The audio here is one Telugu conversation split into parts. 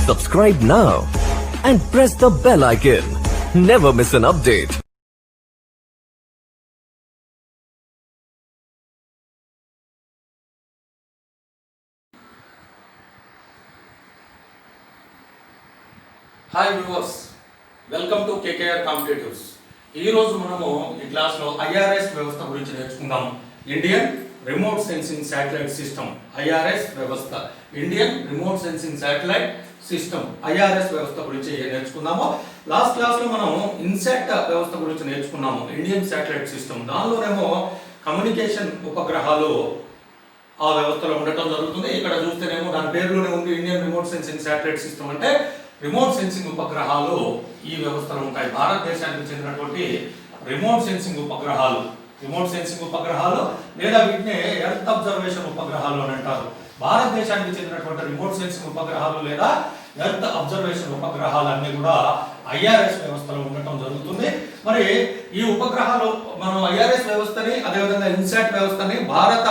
Subscribe now and press the bell icon. Never miss an update. Hi viewers, welcome to KKR competitives. ఈరోజు మనము ఈ క్లాస్లో ఐఆర్ఎస్ వ్యవస్థ గురించి నేర్చుకుందాము. Indian remote sensing satellite system, IRS వ్యవస్థ. Indian remote sensing satellite system, IRS వ్యవస్థ గురించి నేర్చుకుందాము. లాస్ట్ క్లాస్లో మనం ఇన్సాట్ వ్యవస్థ గురించి నేర్చుకున్నాము, ఇండియన్ శాటిలైట్ సిస్టమ్. దానిలోనేమో కమ్యూనికేషన్ ఉపగ్రహాలు ఆ వ్యవస్థలో ఉండటం జరుగుతుంది. ఇక్కడ చూస్తేనేమో దాని పేరులోనే ఉంది Indian remote sensing satellite system. అంటే రిమోట్ సెన్సింగ్ ఉపగ్రహాలు ఈ వ్యవస్థలో ఉంటాయి. భారతదేశానికి చెందినటువంటి రిమోట్ సెన్సింగ్ ఉపగ్రహాలు, లేదా వీటిని ఎర్త్ అబ్జర్వేషన్ ఉపగ్రహాలు అని అంటారు. భారతదేశానికి చెందినటువంటి రిమోట్ సెన్సింగ్ ఉపగ్రహాలు లేదా ఎర్త్ అబ్జర్వేషన్ ఉపగ్రహాలు అన్ని కూడా ఐఆర్ఎస్ వ్యవస్థలో ఉండటం జరుగుతుంది. మరి ఈ ఉపగ్రహాలు మనం ఐఆర్ఎస్ వ్యవస్థని అదేవిధంగా ఇన్సాట్ వ్యవస్థని భారత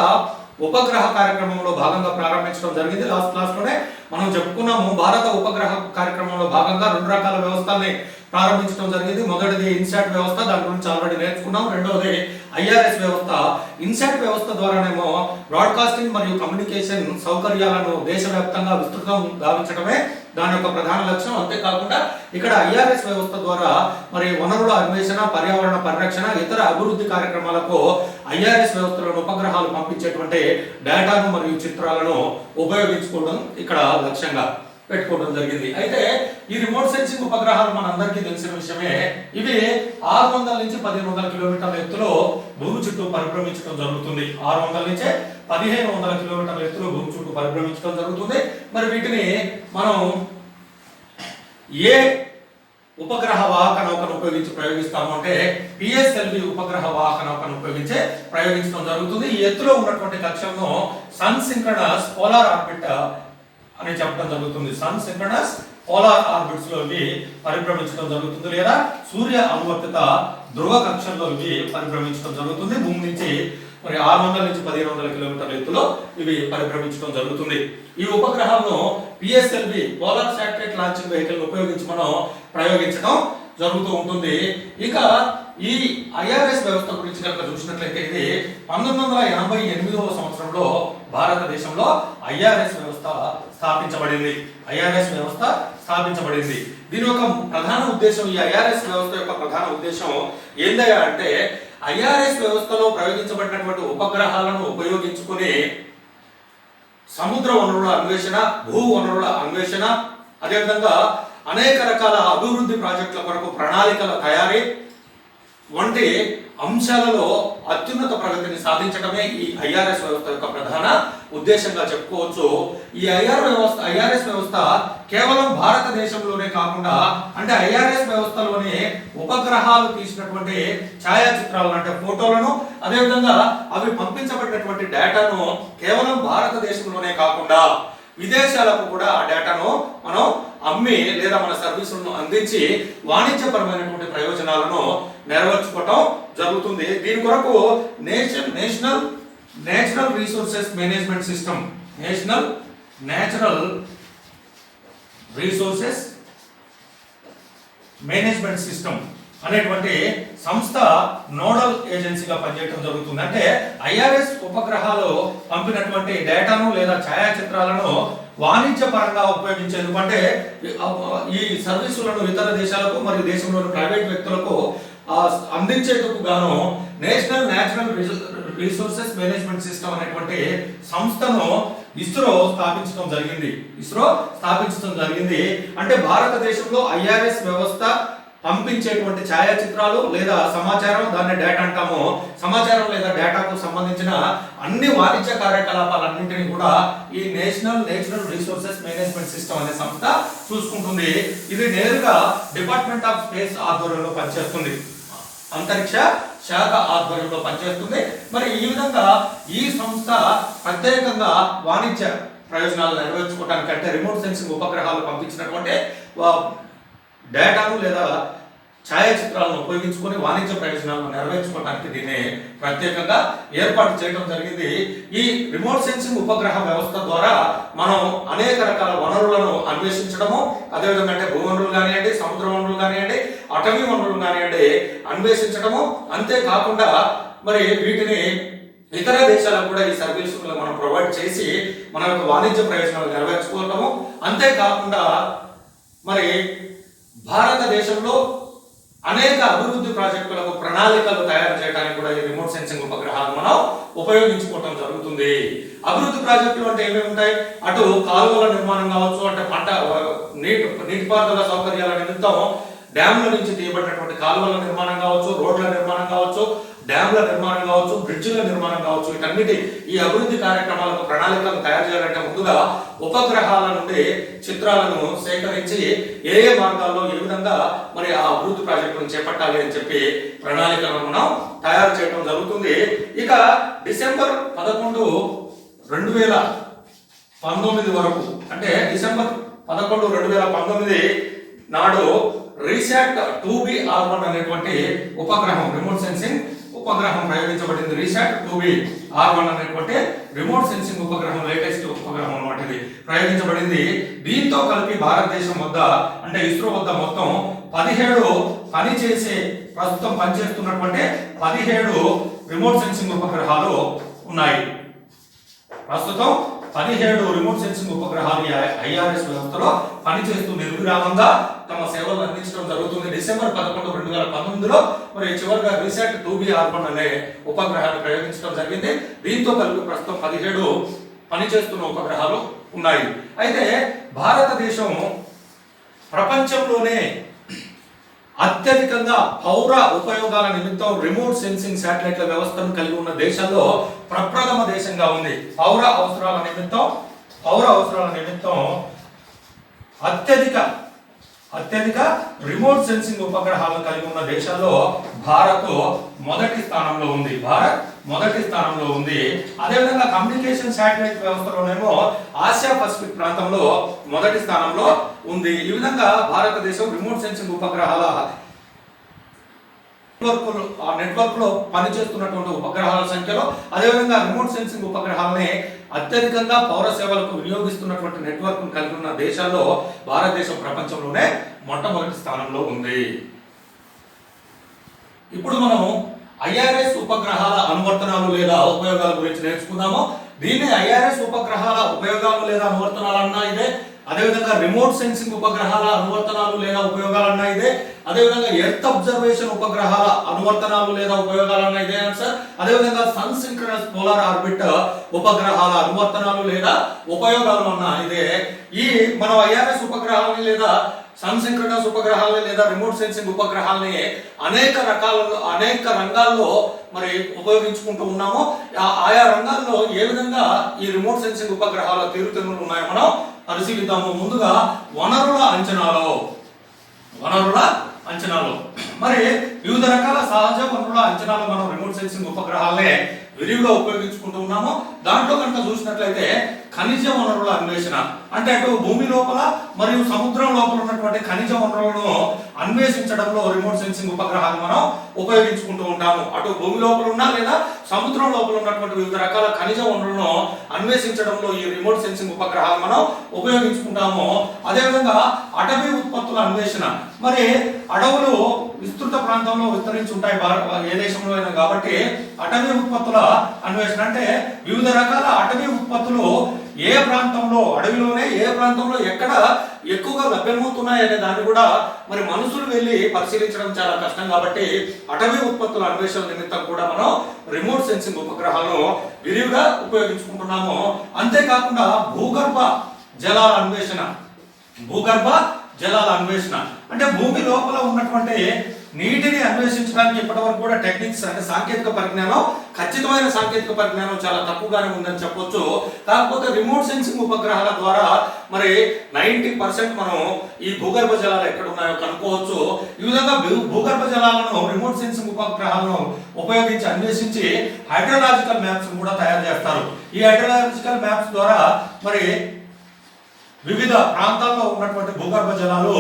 ఉపగ్రహ కార్యక్రమంలో భాగంగా ప్రారంభించడం జరిగింది. లాస్ట్ క్లాస్ లోనే మనం చెప్పుకున్నాము. భారత ఉపగ్రహ కార్యక్రమంలో భాగంగా రెండు రకాల వ్యవస్థల్ని ప్రారంభించడం జరిగింది. మొదటిది ఇన్సాట్ వ్యవస్థ, దాని గురించి ఆల్రెడీ నేర్చుకున్నాం. రెండవది ఐఆర్ఎస్ వ్యవస్థ. ఇన్సాట్ వ్యవస్థ ద్వారానేమో బ్రాడ్కాస్టింగ్ మరియు కమ్యూనికేషన్ సౌకర్యాలను దేశవ్యాప్తంగా విస్తృతం గావించడమే దాని యొక్క ప్రధాన లక్ష్యం. అంతేకాకుండా ఇక్కడ ఐఆర్ఎస్ వ్యవస్థ ద్వారా మరి వనరుల అన్వేషణ, పర్యావరణ పరిరక్షణ, ఇతర అభివృద్ధి కార్యక్రమాలకు ఐఆర్ఎస్ వ్యవస్థలను ఉపగ్రహాలు పంపించేటువంటి డేటాను మరియు చిత్రాలను ఉపయోగించుకోవడం ఇక్కడ లక్ష్యంగా పెట్టుకోవడం జరిగింది. అయితే ఈ రిమోట్ సెన్సింగ్ ఉపగ్రహాలు మనందరికీ తెలిసిన విషయమే. ఇవి 600 నుంచి 1500 కిలోమీటర్ల ఎత్తులో భూమి చుట్టూ పరిభ్రమించడం జరుగుతుంది. 600 నుంచి 1500 కిలోమీటర్ల ఎత్తులో భూమి చుట్టూ పరిభ్రమించడం జరుగుతుంది. మరి వీటిని మనం ఏ ఉపగ్రహ వాహక నౌకను ఉపయోగించి ప్రయోగిస్తాము అంటే పిఎస్ఎల్వి ఉపగ్రహ వాహక నౌకను ఉపయోగించి ప్రయోగించడం జరుగుతుంది. ఈ ఎత్తులో ఉన్నటువంటి కక్షను సన్ సింక్రనస్ పోలార్ ఆర్బిట్ అని చెప్పడం జరుగుతుంది. సన్ సింక్రనస్ పోలార్ ఆర్బిట్స్ లో ఇవి పరిభ్రమించడం జరుగుతుంది, లేదా సూర్య అనువర్తిత ధ్రువ కక్షల్లో ఇవి పరిభ్రమించడం జరుగుతుంది. భూమి నుంచి మరి 600 నుంచి 1500 కిలోమీటర్ల ఎత్తులో ఇవి పరిభ్రమించడం జరుగుతుంది. ఈ ఉపగ్రహాలను PSLV polar satellite launching vehicle ఉపయోగించి మనం ప్రయోగించడం జరుగుతూ ఉంటుంది. ఇక ఈ ఐఆర్ఎస్ వ్యవస్థ గురించి కనుక చూసినట్లయితే ఇది 1988వ సంవత్సరంలో భారతదేశంలో ఐఆర్ఎస్ వ్యవస్థ స్థాపించబడింది. దీని యొక్క ప్రధాన ఉద్దేశం, ఈ ఐఆర్ఎస్ వ్యవస్థ యొక్క ప్రధాన ఉద్దేశం ఏందయ్యా అంటే ఐఆర్ఎస్ వ్యవస్థలో ప్రయోగించబడినటువంటి ఉపగ్రహాలను ఉపయోగించుకుని సముద్ర వనరుల అన్వేషణ, భూ వనరుల అన్వేషణ, అదేవిధంగా అనేక రకాల అభివృద్ధి ప్రాజెక్టుల కొరకు ప్రణాళికల తయారీ వంటి అంశాలలో అత్యున్నత ప్రగతిని సాధించడమే ఈ ఐఆర్ఎస్ వ్యవస్థ యొక్క ప్రధాన ఉద్దేశంగా చెప్పుకోవచ్చు. ఈ ఐఆర్ఎస్ వ్యవస్థ కేవలం భారతదేశంలోనే కాకుండా, అంటే ఐఆర్ఎస్ వ్యవస్థలోనే ఉపగ్రహాలు తీసినటువంటి ఛాయాచిత్రాలను అంటే ఫోటోలను, అదేవిధంగా అవి పంపించబడినటువంటి డేటాను కేవలం భారతదేశంలోనే కాకుండా విదేశాలకు కూడా ఆ డేటాను మనం అమ్మి లేదా మన సర్వీసులను అందించి వాణిజ్యపరమైనటువంటి ప్రయోజనాలను నెరవేర్చుకోవటం జరుగుతుంది. దీని కొరకు national resources management system, national resources management system అనేటువంటి సంస్థ నోడల్ ఏజెన్సీగా పనిచేయడం జరుగుతుంది. అంటే ఐఆర్ఎస్ ఉపగ్రహాలు పంపినటువంటి డేటాను లేదా ఛాయాచిత్రాలను వాణిజ్యపరంగా ఉపయోగించేందుకు, అంటే ఈ సర్వీసులను ఇతర దేశాలకు మరియు దేశంలోని ప్రైవేట్ వ్యక్తులకు అందించేందుకు గాను నేషనల్ రిసోర్సెస్ మేనేజ్మెంట్ సిస్టమ్ అనేటువంటి సంస్థను ఇస్రో స్థాపించడం జరిగింది. అంటే భారతదేశంలో ఐఆర్ఎస్ వ్యవస్థ పంపించేటువంటి ఛాయాచిత్రాలు లేదా సమాచారం, దాన్ని డేటా అంటాము. సమాచారం లేదా డేటాకు సంబంధించిన అన్ని వాణిజ్య కార్యకలాపాలన్నింటినీ కూడా ఈ నేషనల్ రిసోర్సెస్ మేనేజ్మెంట్ సిస్టమ్ అనే సంస్థ చూసుకుంటుంది. ఇది నేరుగా డిపార్ట్మెంట్ ఆఫ్ స్పేస్ ఆధ్వర్యంలో పనిచేస్తుంది, అంతరిక్ష శాఖ ఆధ్వర్యంలో పనిచేస్తుంది. మరి ఈ విధంగా ఈ సంస్థ ప్రత్యేకంగా వాణిజ్య ప్రయోజనాలు నెరవేర్చుకోవడానికి, అంటే రిమోట్ సెన్సింగ్ ఉపగ్రహాలు పంపించినటువంటి డేటాను లేదా ఛాయాచిత్రాలను ఉపయోగించుకొని వాణిజ్య ప్రయోజనాలను నెరవేర్చుకోవడానికి దీన్ని ప్రత్యేకంగా ఏర్పాటు చేయడం జరిగింది. ఈ రిమోట్ సెన్సింగ్ ఉపగ్రహ వ్యవస్థ ద్వారా మనం అనేక రకాల వనరులను అన్వేషించడము, అదేవిధంగా అంటే భూ వనరులు కానివ్వండి, సముద్ర వనరులు కానివ్వండి, అటవీ వనరులు కానివ్వండి అన్వేషించడము, అంతేకాకుండా మరి వీటిని ఇతర దేశాలకు కూడా ఈ సర్వీసులు మనం ప్రొవైడ్ చేసి మన యొక్క వాణిజ్య ప్రయోజనాలు నెరవేర్చుకోవడము, అంతేకాకుండా మరి భారతదేశంలో అనేక అభివృద్ధి ప్రాజెక్టులకు ప్రణాళికలు తయారు చేయడానికి కూడా ఈ రిమోట్ సెన్సింగ్ ఉపగ్రహాలను మనం ఉపయోగించుకోవడం జరుగుతుంది. అభివృద్ధి ప్రాజెక్టులు అంటే ఏమేమి ఉంటాయి? అటు కాలువల నిర్మాణం కావచ్చు, అంటే పంట నీటిపారుదల సౌకర్యాల నిమిత్తం డ్యామ్ల నుంచి తీయబడినటువంటి కాలువల నిర్మాణం కావచ్చు, రోడ్ల నిర్మాణం కావచ్చు, డ్యామ్ల నిర్మాణం కావచ్చు, బ్రిడ్జిల నిర్మాణం కావచ్చు, వీటన్నిటి ఈ అభివృద్ధి కార్యక్రమాలకు ప్రణాళికలను తయారు చేయాలంటే ముందుగా ఉపగ్రహాల నుండి చిత్రాలను సేకరించి ఏ ఏ మార్గాల్లో ఏ విధంగా మరి ఆ అభివృద్ధి ప్రాజెక్టులను చేపట్టాలి అని చెప్పి ప్రణాళికలను మనం తయారు చేయడం జరుగుతుంది. ఇక డిసెంబర్ 11, 2019 వరకు, అంటే డిసెంబర్ 11, 2019 నాడు రీశాట్ 2B-R1 అనేటువంటి ఉపగ్రహం, రిమోట్ సెన్సింగ్ ఉపగ్రహం ప్రయోగించబడింది. రీశాట్ 2B-R1 అనేటువంటి రిమోట్ సెన్సింగ్ ఉపగ్రహం లేటెస్ట్ ఉపగ్రహం అన్నమాట ఇది ప్రయోగించబడింది. దీంతో కలిపి భారతదేశం వద్ద, అంటే ఇస్రో వద్ద మొత్తం 17 ప్రస్తుతం పనిచేస్తున్నటువంటి 17 రిమోట్ సెన్సింగ్ ఉపగ్రహాలు ఉన్నాయి. ప్రస్తుతం 17 రిమోట్ సెన్సింగ్ ఉపగ్రహాలు ఐఆర్ఎస్ వ్యవస్థలో పనిచేస్తూ నిర్విరామంగా తమ సేవలు అందించడం జరుగుతుంది. డిసెంబర్ 11, 2019లో మరి చివరిగా రీశాట్ 2B-R1 అనే ఉపగ్రహాన్ని ప్రయోగించడం జరిగింది. దీంతో కలిపి ప్రస్తుతం 17 పనిచేస్తున్న ఉపగ్రహాలు ఉన్నాయి. అయితే భారతదేశం ప్రపంచంలోనే అత్యధికంగా పౌర ఉపయోగాల నిమిత్తం రిమోట్ సెన్సింగ్ శాటిలైట్ల వ్యవస్థను కలిగి ఉన్న దేశాల్లో ప్రప్రథమ దేశంగా ఉంది. పౌర అవసరాల నిమిత్తం అత్యధిక రిమోట్ సెన్సింగ్ ఉపగ్రహాలను కలిగి ఉన్న దేశాల్లో భారత్ మొదటి స్థానంలో ఉంది. అదేవిధంగా కమ్యూనికేషన్ శాటిలైట్ వ్యవస్థలోనేమో ఆసియా పసిఫిక్ ప్రాంతంలో మొదటి స్థానంలో ఉంది. ఈ విధంగా భారతదేశం రిమోట్ సెన్సింగ్ ఉపగ్రహాల నెట్వర్క్ లో పనిచేస్తున్నటువంటి ఉపగ్రహాల సంఖ్యలో, అదేవిధంగా రిమోట్ సెన్సింగ్ ఉపగ్రహాలని అత్యధికంగా పౌర సేవలకు వినియోగిస్తున్నటువంటి నెట్వర్క్ కలిగి ఉన్న దేశాల్లో భారతదేశం ప్రపంచంలోనే మొట్టమొదటి స్థానంలో ఉంది. ఇప్పుడు మనం ఐఆర్ఎస్ ఉపగ్రహాల అనువర్తనాలు లేదా ఉపయోగాల గురించి నేర్చుకుందాము. దీన్ని ఐఆర్ఎస్ ఉపగ్రహాల ఉపయోగాలు లేదా అనువర్తనాలు అన్నా ఇదే, అదేవిధంగా రిమోట్ సెన్సింగ్ ఉపగ్రహాల అనువర్తనాలు లేదా ఉపయోగాలు అన్నా ఇదే, అదేవిధంగా ఎర్త్ అబ్జర్వేషన్ ఉపగ్రహాల అనువర్తనాలు లేదా ఉపయోగాలు అన్నా ఇదే ఆన్సర్. అదేవిధంగా సన్ సింక్రనస్ పోలార్ ఆర్బిట్ ఉపగ్రహాల అనువర్తనాలు లేదా ఉపయోగాలు అన్నా ఇదే. ఈ మనం ఐఆర్ఎస్ ఉపగ్రహాలని లేదా సన్ సింక్రనస్ ఉపగ్రహాలని లేదా రిమోట్ సెన్సింగ్ ఉపగ్రహాలని అనేక రంగాల్లో మరి ఉపయోగించుకుంటూ ఉన్నాము. ఆయా రంగాల్లో ఏ విధంగా ఈ రిమోట్ సెన్సింగ్ ఉపగ్రహాల తీరుతెన్నులు ఉన్నాయో మనం పరిశీలిద్దాము. ముందుగా వనరుల అంచనాలు మరి వివిధ రకాల సహజ వనరుల అంచనాలు మనం రిమోట్ సెన్సింగ్ ఉపగ్రహాలనే విరివిగా ఉపయోగించుకుంటూ ఉన్నాము. దాంట్లో కనుక చూసినట్లయితే ఖనిజ వనరుల అన్వేషణ, అంటే అటు భూమి లోపల మరియు సముద్రం లోపల ఉన్నటువంటి ఖనిజ వనరులను అన్వేషించడంలో రిమోట్ సెన్సింగ్ ఉపగ్రహాలు మనం ఉపయోగించుకుంటూ ఉంటాము. అటు భూమి లోపల ఉన్నా లేదా సముద్రం లోపల ఉన్నటువంటి వివిధ రకాల ఖనిజ వనరులను అన్వేషించడంలో ఈ రిమోట్ సెన్సింగ్ ఉపగ్రహాలు మనం ఉపయోగించుకుంటాము. అదేవిధంగా అటవీ ఉత్పత్తుల అన్వేషణ, మరి అడవులు విస్తృత ప్రాంతంలో విస్తరించి ఉంటాయి ఏ దేశంలో అయినా, కాబట్టి అటవీ ఉత్పత్తుల అన్వేషణ అంటే వివిధ రకాల అటవీ ఉత్పత్తులు ఏ ప్రాంతంలో, అడవిలోనే ఏ ప్రాంతంలో ఎక్కడ ఎక్కువగా లభ్యమవుతున్నాయి అనే దాన్ని కూడా మరి మనుషులు వెళ్ళి పరిశీలించడం చాలా కష్టం. కాబట్టి అటవీ ఉత్పత్తుల అన్వేషణ నిమిత్తం కూడా మనం రిమోట్ సెన్సింగ్ ఉపగ్రహాలను విరివిగా ఉపయోగించుకుంటున్నాము. అంతేకాకుండా భూగర్భ జలాల అన్వేషణ అంటే భూమి లోపల ఉన్నటువంటి నీటిని అన్వేషించడానికి ఇప్పటివరకు కూడా టెక్నిక్స్ అంటే ఖచ్చితమైన సాంకేతిక పరిజ్ఞానం చాలా తక్కువగానే ఉందని చెప్పొచ్చు. కాకపోతే రిమోట్ సెన్సింగ్ ఉపగ్రహాల ద్వారా మరి 90% మనం ఈ భూగర్భ జలాలు ఎక్కడ ఉన్నాయో కనుక్కోవచ్చు. ఈ విధంగా భూగర్భ జలాలను రిమోట్ సెన్సింగ్ ఉపగ్రహాలను ఉపయోగించి అన్వేషించి హైడ్రోలాజికల్ మ్యాప్స్ కూడా తయారు చేస్తారు. ఈ హైడ్రోలాజికల్ మ్యాప్స్ ద్వారా మరి వివిధ ప్రాంతాల్లో ఉన్నటువంటి భూగర్భ జలాలు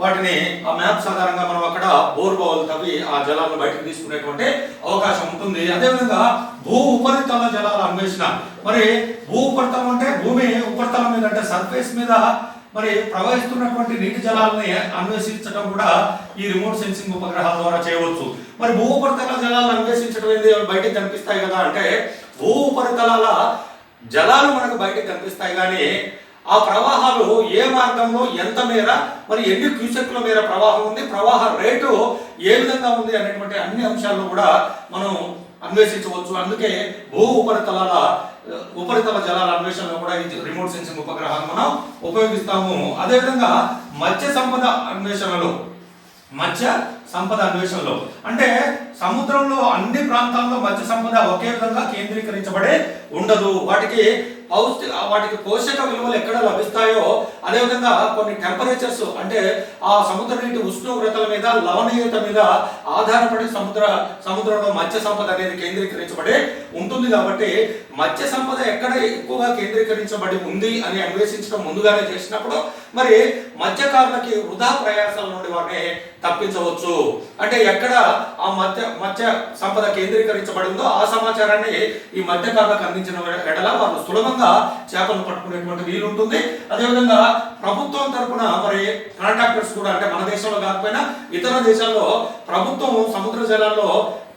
వాటిని ఆ మ్యాప్స్ ఆధారంగా మనం అక్కడ బోర్ బావులు తవ్వి ఆ జలాలను బయటకు తీసుకునేటువంటి అవకాశం ఉంటుంది. అదేవిధంగా భూ ఉపరితల జలాల అన్వేషణ. మరి భూ ఉపరితలం అంటే భూమి ఉపరితలం మీద అంటే సర్ఫేస్ మీద మరి ప్రవహిస్తున్నటువంటి నీటి జలాలని అన్వేషించడం కూడా ఈ రిమోట్ సెన్సింగ్ ఉపగ్రహాల ద్వారా చేయవచ్చు. మరి భూ ఉపరితల జలాలను అన్వేషించడం ఏంది, బయటకు కనిపిస్తాయి కదా అంటే, భూ ఉపరితలాల జలాలు మనకు బయటకు కనిపిస్తాయి కానీ ఆ ప్రవాహాలు ఏ మార్గంలో ఎంత మేర, మరి ఎన్ని క్యూసెక్ల మేర ప్రవాహం ఉంది, ప్రవాహ రేటు ఏ విధంగా ఉంది అనేటువంటి అన్ని అంశాలను కూడా మనం అన్వేషించవచ్చు. అందుకే భూ ఉపరితల జలాల అన్వేషణలో కూడా ఈ రిమోట్ సెన్సింగ్ ఉపగ్రహాలు మనం ఉపయోగిస్తాము. అదేవిధంగా మత్స్య సంపద అన్వేషణలో అంటే సముద్రంలో అన్ని ప్రాంతాల్లో మత్స్య సంపద ఒకే విధంగా కేంద్రీకరించబడే ఉండదు. వాటికి పోషక విలువలు ఎక్కడ లభిస్తాయో అదేవిధంగా కొన్ని టెంపరేచర్స్ అంటే ఆ సముద్ర నీటి ఉష్ణోగ్రతల మీద, లవణీయత మీద ఆధారపడి సముద్రంలో మత్స్య సంపద అనేది కేంద్రీకరించబడి ఉంటుంది. కాబట్టి మత్స్య సంపద ఎక్కడ ఎక్కువగా కేంద్రీకరించబడి ఉంది అని అన్వేషించడం ముందుగానే చేసినప్పుడు మరి మత్స్యకారులకి వృధా ప్రయాసాల నుండి వారిని తప్పించవచ్చు. అంటే ఎక్కడ ఆ మత్స్య సంపద కేంద్రీకరించబడి ఉందో ఆ సమాచారాన్ని ఈ మత్స్యకారులకు అందించిన ఎడల వారు సులభంగా చేపలను పట్టుకునేటువంటి వీలు ఉంటుంది. అదేవిధంగా ప్రభుత్వం తరపున మరి కాంట్రాక్టర్స్ కూడా, అంటే మన దేశంలో కాకపోయినా ఇతర దేశాల్లో ప్రభుత్వం సముద్ర జలాల్లో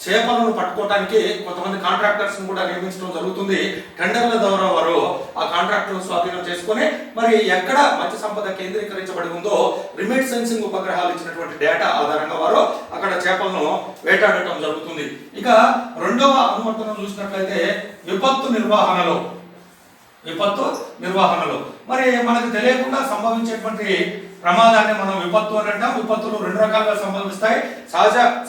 చేపలను పట్టుకోవడానికి కొంతమంది కాంట్రాక్టర్స్ కూడా నియమించడం జరుగుతుంది. టెండర్ల ద్వారా వారు ఆ కాంట్రాక్టర్ స్వాధీనం చేసుకుని మరి ఎక్కడ మత్స్య సంపద కేంద్రీకరించబడి ఉందో రిమోట్ సెన్సింగ్ ఉపగ్రహాలు ఇచ్చినటువంటి డేటా ఆధారంగా వారు అక్కడ చేపలను వేటాడటం జరుగుతుంది. ఇక రెండవ అనువర్తనం చూసినట్లయితే విపత్తు నిర్వహణలో మరి మనకు తెలియకుండా సంభవించేటువంటి ప్రమాదాన్ని మనం విపత్తు అని అంటాం. విపత్తులు రెండు రకాలుగా సంభవిస్తాయి.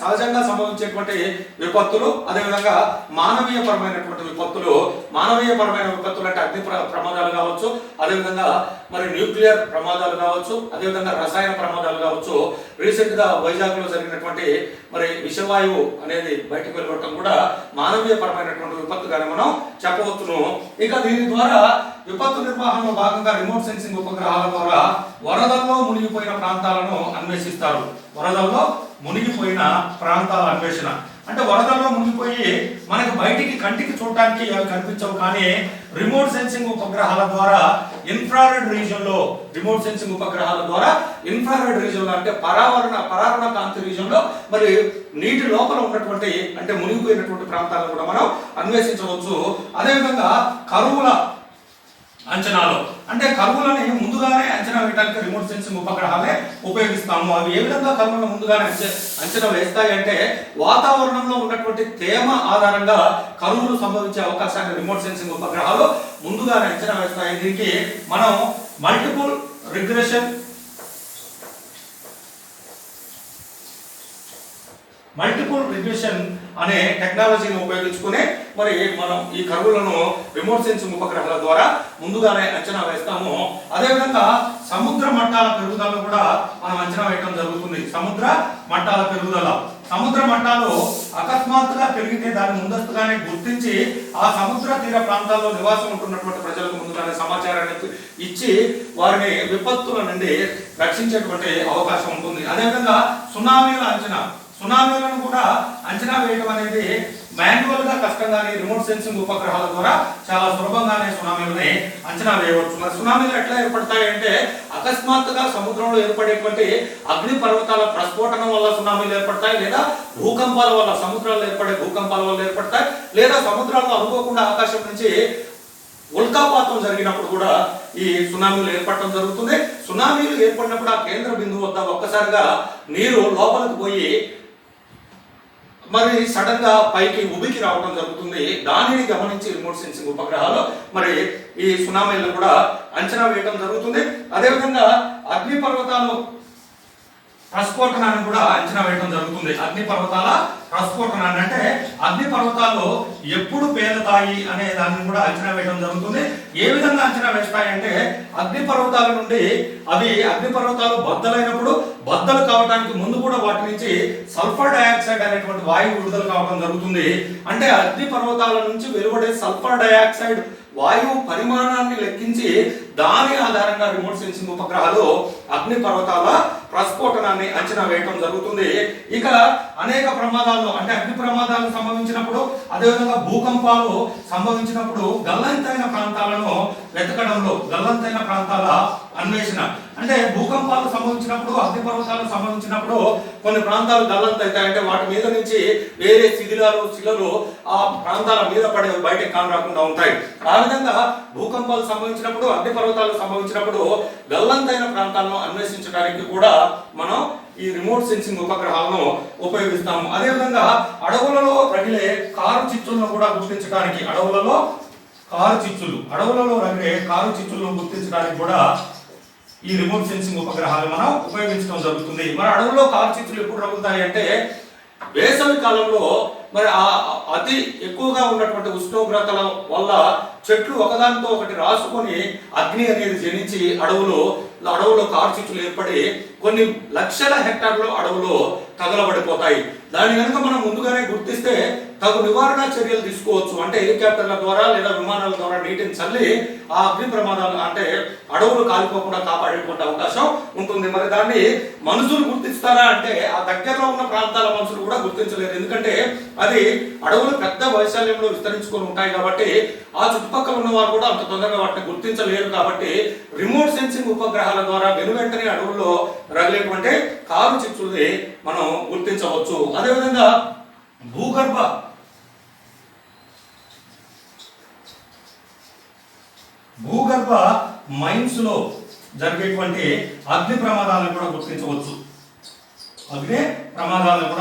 సహజంగా సంభవించేటువంటి విపత్తులు, అదేవిధంగా మానవీయపరమైనటువంటి విపత్తులు. మానవీయపరమైన విపత్తులు అంటే అగ్ని ప్రమాదాలు కావచ్చు, అదేవిధంగా మరి న్యూక్లియర్ ప్రమాదాలు కావచ్చు, అదేవిధంగా రసాయన ప్రమాదాలు కావచ్చు. రీసెంట్ గా వైజాగ్ లో జరిగినటువంటి మరి విషవాయువు అనేది బయటకు వెళ్ళడం కూడా మానవీయపరమైనటువంటి విపత్తుగానే మనం చెప్పవచ్చును. ఇక దీని ద్వారా విపత్తు నిర్వహణలో భాగంగా రిమోట్ సెన్సింగ్ ఉపగ్రహాల ద్వారా వరదల్లో మునిగిపోయిన ప్రాంతాలను అన్వేషిస్తారు. వరదల్లో మునిగిపోయిన ప్రాంతాల అన్వేషణ అంటే వరదల్లో మునిగిపోయి మనకి బయటికి కంటికి చూడటానికి అవి కనిపించవు, కానీ రిమోట్ సెన్సింగ్ ఉపగ్రహాల ద్వారా ఇన్ఫ్రారెడ్ రీజియన్ లో అంటే పరావరణ కాంతి రీజియన్ లో మరి నీటి లోపల ఉన్నటువంటి అంటే మునిగిపోయినటువంటి ప్రాంతాలను కూడా మనం అన్వేషించవచ్చు. అదేవిధంగా కరువుల అంచనాలు అంటే కరువులని ముందుగానే అంచనా వేయడానికి రిమోట్ సెన్సింగ్ ఉపగ్రహాలే ఉపయోగిస్తాము. అవి ఏ విధంగా కరువులను ముందుగానే అంచనా వేస్తాయి అంటే వాతావరణంలో ఉన్నటువంటి తేమ ఆధారంగా కరువులు సంభవించే అవకాశాన్ని రిమోట్ సెన్సింగ్ ఉపగ్రహాలు ముందుగానే అంచనా వేస్తాయి. దీనికి మనం మల్టిపుల్ రిగ్రెషన్ అనే టెక్నాలజీని ఉపయోగించుకుని మరి మనం ఈ కరువులను రిమోట్ సెన్సింగ్ ఉపగ్రహాల ద్వారా ముందుగానే అంచనా వేస్తాము. అదేవిధంగా సముద్ర మట్టాల పెరుగుదలను కూడా మనం అంచనా వేయడం జరుగుతుంది. సముద్ర మట్టాలు అకస్మాత్తుగా పెరిగితే దాన్ని ముందస్తుగానే గుర్తించి ఆ సముద్ర తీర ప్రాంతాల్లో నివాసం ఉంటున్నటువంటి ప్రజలకు ముందుగానే సమాచారాన్ని ఇచ్చి వారిని విపత్తుల నుండి రక్షించేటువంటి అవకాశం ఉంటుంది. అదేవిధంగా సునామీలను కూడా అంచనా వేయడం అనేది మాన్యువల్ గా కష్టంగానే రిమోట్ సెన్సింగ్ ఉపగ్రహాల ద్వారా చాలా సులభంగానే సునామీలని అంచనా వేయవచ్చు. మరి సునామీలు ఎట్లా ఏర్పడతాయి అంటే అకస్మాత్తుగా సముద్రంలో ఏర్పడేటువంటి అగ్ని పర్వతాల ప్రస్ఫోటనం వల్ల సునామీలు ఏర్పడతాయి, లేదా భూకంపాల వల్ల సముద్రాల్లో ఏర్పడే భూకంపాల వల్ల ఏర్పడతాయి, లేదా సముద్రాల్లో అనుకోకుండా ఆకాశం నుంచి ఉల్కాపాతం జరిగినప్పుడు కూడా ఈ సునామీలు ఏర్పడటం జరుగుతుంది. సునామీలు ఏర్పడినప్పుడు ఆ కేంద్ర బిందువు వద్ద ఒక్కసారిగా నీరు లోపలికి పోయి మరి సడన్ గా పైకి ఉబికి రావడం జరుగుతుంది. దానిని గమనించి రిమోట్ సెన్సింగ్ ఉపగ్రహాలు మరి ఈ సునామీలను కూడా అంచనా వేయడం జరుగుతుంది. అదేవిధంగా అగ్నిపర్వతాలు ప్రస్ఫోటనాన్ని కూడా అంచనా వేయడం జరుగుతుంది. ప్రస్ఫోటనాన్ని అంటే అగ్నిపర్వతాలు ఎప్పుడు పేలుతాయి అనే దాన్ని కూడా అంచనా వేయడం జరుగుతుంది. ఏ విధంగా అంచనా వేస్తాయి అంటే అగ్నిపర్వతాల నుండి అగ్నిపర్వతాలు బద్దలైనప్పుడు బద్దలు కావడానికి ముందు కూడా వాటి నుంచి సల్ఫర్ డయాక్సైడ్ అనేటువంటి వాయువు విడుదల కావడం జరుగుతుంది. అంటే అగ్నిపర్వతాల నుంచి వెలువడే సల్ఫర్ డయాక్సైడ్ వాయువు పరిమాణాన్ని లెక్కించి దాని ఆధారంగా రిమోట్ సెన్సింగ్ ఉపగ్రహాలు అగ్ని పర్వతాల ప్రస్ఫోటనాన్ని అంచనా వేయటం జరుగుతుంది. ఇక అనేక ప్రమాదాల్లో అంటే అగ్ని ప్రమాదాలు సంభవించినప్పుడు, అదేవిధంగా భూకంపాలు సంభవించినప్పుడు గల్లంతైన ప్రాంతాలను వెతకడంలో, గల్లంతైన ప్రాంతాల అన్వేషణ అంటే భూకంపాలు సంభవించినప్పుడు, అగ్ని పర్వతాలు సంభవించినప్పుడు కొన్ని ప్రాంతాలు గల్లంతైతాయి. అంటే వాటి మీద నుంచి వేరే శిలలు ఆ ప్రాంతాల మీద పడి బయటకు కానరాకుండా ఉంటాయి. ఆ విధంగా భూకంపాలు సంభవించినప్పుడు, అగ్ని పర్వతాలు సంభవించినప్పుడు గల్లంతైన ప్రాంతాలను అన్వేషించడానికి కూడా మనం ఈ రిమోట్ సెన్సింగ్ ఉపగ్రహాలను ఉపయోగిస్తాము. అదేవిధంగా అడవులలో రగిలే కారు చిచ్చులను కూడా గుర్తించడానికి, అడవులలో రగిలే కారు చిచ్చులను గుర్తించడానికి కూడా ఈ రిమోట్ సెన్సింగ్ ఉపగ్రహాలు మనం ఉపయోగించడం జరుగుతుంది. మరి అడవుల్లో కారు చిచ్చులు ఎప్పుడు రగులుతాయి అంటే వేసవి కాలంలో మరి అతి ఎక్కువగా ఉన్నటువంటి ఉష్ణోగ్రతల వల్ల చెట్లు ఒకదానితో ఒకటి రాసుకొని అగ్ని అనేది జనించి అడవులో కారు చిచ్చులు ఏర్పడి కొన్ని లక్షల హెక్టార్లు అడవులో తగలబడిపోతాయి. దాన్ని కనుక మనం ముందుగానే గుర్తిస్తే తగు నివారణ చర్యలు తీసుకోవచ్చు. అంటే హెలికాప్టర్ల ద్వారా లేదా విమానాల ద్వారా నీటిని చల్లి ఆ అగ్ని ప్రమాదాలు అంటే అడవులు కాలిపోకుండా కాపాడేటువంటి అవకాశం ఉంటుంది. మరి దాన్ని మనుషులు గుర్తిస్తారా అంటే ఆ దగ్గరలో ఉన్న ప్రాంతాల మనుషులు కూడా గుర్తించలేరు. ఎందుకంటే అది అడవులు పెద్ద వైశాల్యంలో విస్తరించుకొని ఉంటాయి కాబట్టి ఆ చుట్టుపక్కల ఉన్న వారు కూడా అంత తొందరగా వాటిని గుర్తించలేరు. కాబట్టి రిమోట్ సెన్సింగ్ ఉపగ్రహాల ద్వారా వెనువెంటనే అడవుల్లో రగిలేటువంటి కారు చిచ్చుల్ని మనం గుర్తించవచ్చు. అదేవిధంగా భూగర్భ మైన్స్ లో జరిగేటువంటి అగ్ని ప్రమాదాలను కూడా గుర్తించవచ్చు.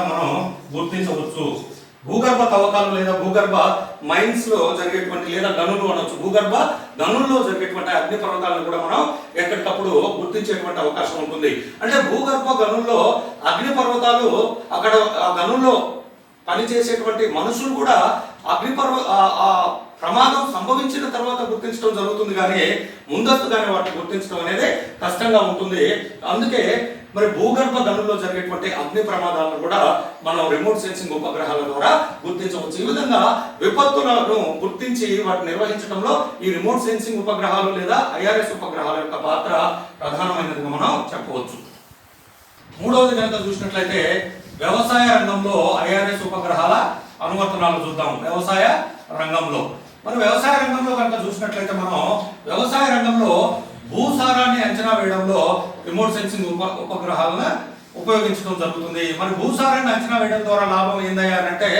మనం గుర్తించవచ్చు. భూగర్భ తవ్వకాలు లేదా భూగర్భ మైన్స్ లో జరిగేటువంటి లేదా గనులు అనొచ్చు. భూగర్భ గనుల్లో జరిగేటువంటి అగ్ని పర్వతాలను కూడా మనం ఎక్కడికప్పుడు గుర్తించేటువంటి అవకాశం ఉంటుంది. అంటే భూగర్భ గనుల్లో అగ్ని పర్వతాలు అక్కడ ఆ గనుల్లో పనిచేసేటువంటి మనుషులు కూడా ప్రమాదం సంభవించిన తర్వాత గుర్తించడం జరుగుతుంది, కానీ ముందస్తుగానే వాటిని గుర్తించడం అనేది కష్టంగా ఉంటుంది. అందుకే మరి భూగర్భ గనుల్లో జరిగేటువంటి అగ్ని ప్రమాదాలను కూడా మనం రిమోట్ సెన్సింగ్ ఉపగ్రహాల ద్వారా గుర్తించవచ్చు. ఈ విధంగా విపత్తులను గుర్తించి వాటిని నిర్వహించడంలో ఈ రిమోట్ సెన్సింగ్ ఉపగ్రహాలు లేదా ఐఆర్ఎస్ ఉపగ్రహాల యొక్క పాత్ర ప్రధానమైనదిగా మనం చెప్పవచ్చు. మూడవది కనుక చూసినట్లయితే వ్యవసాయ రంగంలో ఐఆర్ఎస్ ఉపగ్రహాల అనువర్తనాలు చూద్దాం. వ్యవసాయ రంగంలో కనుక చూసినట్లయితే మనం వ్యవసాయ రంగంలో భూసారాన్ని అంచనా వేయడంలో రిమోట్ సెన్సింగ్ ఉపగ్రహాలను ఉపయోగించడం జరుగుతుంది. మరి భూసారాన్ని అంచనా వేయడం ద్వారా లాభం ఏందయ్యా అంటే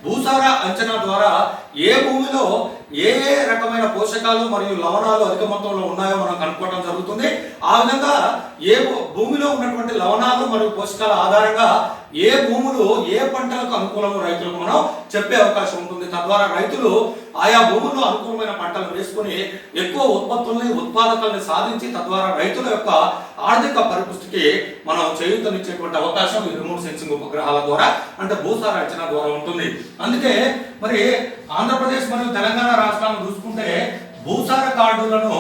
భూసార అంచనా ద్వారా ఏ భూమిలో ఏ రకమైన పోషకాలు మరియు లవణాలు అధిక మొత్తంలో ఉన్నాయో మనం కనుక్కోవడం జరుగుతుంది. ఆ విధంగా ఏ భూమిలో ఉన్నటువంటి లవణాలు మరియు పోషకాల ఆధారంగా ఏ భూములు ఏ పంటలకు అనుకూలమో రైతులకు మనం చెప్పే అవకాశం ఉంటుంది. తద్వారా రైతులు ఆయా భూముల్లో అనుకూలమైన పంటలు వేసుకుని ఎక్కువ ఉత్పాదకల్ని సాధించి తద్వారా రైతుల యొక్క ఆర్థిక పరిపుష్టికి మనం చేయూతనిచ్చేటువంటి అవకాశం ఈ రిమోట్ సెన్సింగ్ ఉపగ్రహాల ద్వారా అంటే భూసార అంచనా ద్వారా ఉంటుంది. అందుకే మరి ఆంధ్రప్రదేశ్ మరియు తెలంగాణ రాష్ట్రాలను చూసుకుంటే భూసార కార్డులను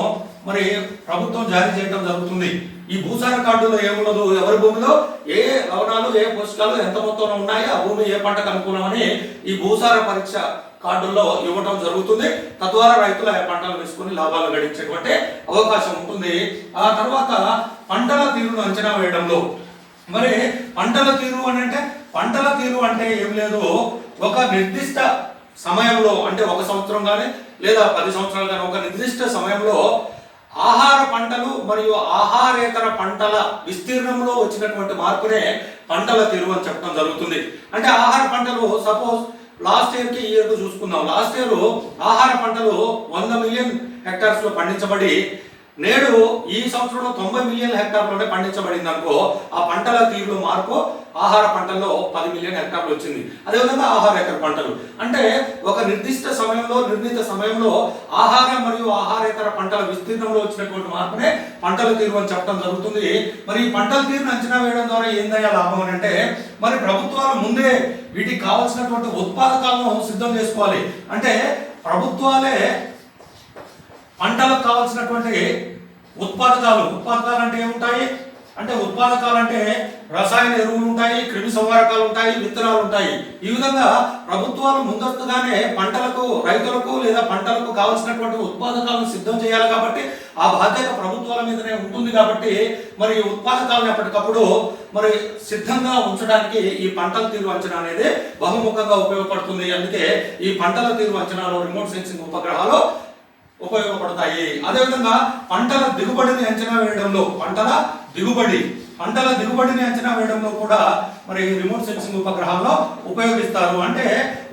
మరి ప్రభుత్వం జారీ చేయడం జరుగుతుంది. ఈ భూసార కార్డులో ఏముండదు, ఎవరి భూమిలో ఏ లవణాలు ఏ పోషకాలు ఎంత మొత్తంలో ఉన్నాయి, ఆ భూమి ఏ పంటకు అనుకూలమని ఈ భూసార పరీక్ష కార్డుల్లో ఇవ్వటం జరుగుతుంది. తద్వారా రైతులు ఆ పంటలు వేసుకుని లాభాలు గడించేటువంటి అవకాశం ఉంటుంది. ఆ తర్వాత పంటల తీరును అంచనా వేయడంలో మరి పంటల తీరు అంటే ఏం లేదు, ఒక నిర్దిష్ట సమయంలో అంటే 1 సంవత్సరం కానీ లేదా 10 సంవత్సరాలు కానీ ఒక నిర్దిష్ట సమయంలో ఆహార పంటలు మరియు ఆహారేతర పంటల విస్తీర్ణంలో వచ్చినటువంటి మార్పునే పంటల తీరు అని చెప్పడం జరుగుతుంది. అంటే ఆహార పంటలు సపోజ్ లాస్ట్ ఇయర్ కి ఈ ఇయర్ చూసుకుందాం. లాస్ట్ ఇయర్ ఆహార పంటలు 100 మిలియన్ హెక్టార్స్ లో పండించబడి నేడు ఈ సంవత్సరంలో 90 మిలియన్ హెక్టార్లోనే పండించబడింది అనుకో, ఆ పంటల తీరులో మార్పు ఆహార పంటల్లో 10 మిలియన్ హెక్టార్లు వచ్చింది. అదేవిధంగా ఆహారేతర పంటలు అంటే ఒక నిర్దిష్ట నిర్ణీత సమయంలో ఆహార మరియు ఆహారేతర పంటల విస్తీర్ణంలో వచ్చినటువంటి మార్పునే పంటల తీరు అని చెప్పడం జరుగుతుంది. మరి ఈ పంటల తీరును అంచనా వేయడం ద్వారా ఏందయ్యా లాభం అని అంటే మరి ప్రభుత్వాలు ముందే వీటికి కావాల్సినటువంటి ఉత్పాదకాలను సిద్ధం చేసుకోవాలి. అంటే ప్రభుత్వాలే పంటలకు కావాల్సినటువంటి ఉత్పాదకాలు అంటే ఏముంటాయి అంటే ఉత్పాదకాలు అంటే రసాయన ఎరువులు ఉంటాయి, క్రిమి సంహారకాలు ఉంటాయి, విత్తనాలు ఉంటాయి. ఈ విధంగా ప్రభుత్వాలు ముందస్తుగానే పంటలకు, రైతులకు లేదా పంటలకు కావాల్సినటువంటి ఉత్పాదకాలను సిద్ధం చేయాలి కాబట్టి ఆ బాధ్యత ప్రభుత్వాల మీదనే ఉంటుంది. కాబట్టి మరి ఉత్పాదకాలను ఎప్పటికప్పుడు మరి సిద్ధంగా ఉంచడానికి ఈ పంటల తీరు అంచనా అనేది బహుముఖంగా ఉపయోగపడుతుంది. అందుకే ఈ పంటల తీరు అంచనాలో రిమోట్ సెన్సింగ్ ఉపగ్రహాలు ఉపయోగపడతాయి. అదేవిధంగా పంటల దిగుబడిని అంచనా వేయడంలో పంటల దిగుబడిని అంచనా వేయడంలో కూడా మరి రిమోట్ సెన్సింగ్ ఉపగ్రహాల్లో ఉపయోగిస్తారు. అంటే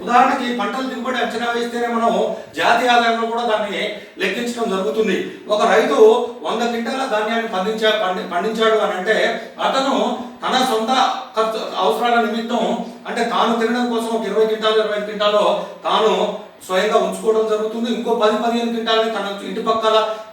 ఉదాహరణకి పంటల దిగుబడి అంచనా వేస్తేనే మనం జాతీయ ఆదాయంలో కూడా దాన్ని లెక్కించడం జరుగుతుంది. ఒక రైతు 100 క్వింటాల ధాన్యాన్ని పండించాడు అని అంటే అతను తన సొంత అవసరాల నిమిత్తం, అంటే తాను తినడం కోసం ఒక 20 క్వింటాలు 25 క్వింటాలు తాను స్వయంగా ఉంచుకోవడం జరుగుతుంది. ఇంకో 10-15 క్వింటాలని తన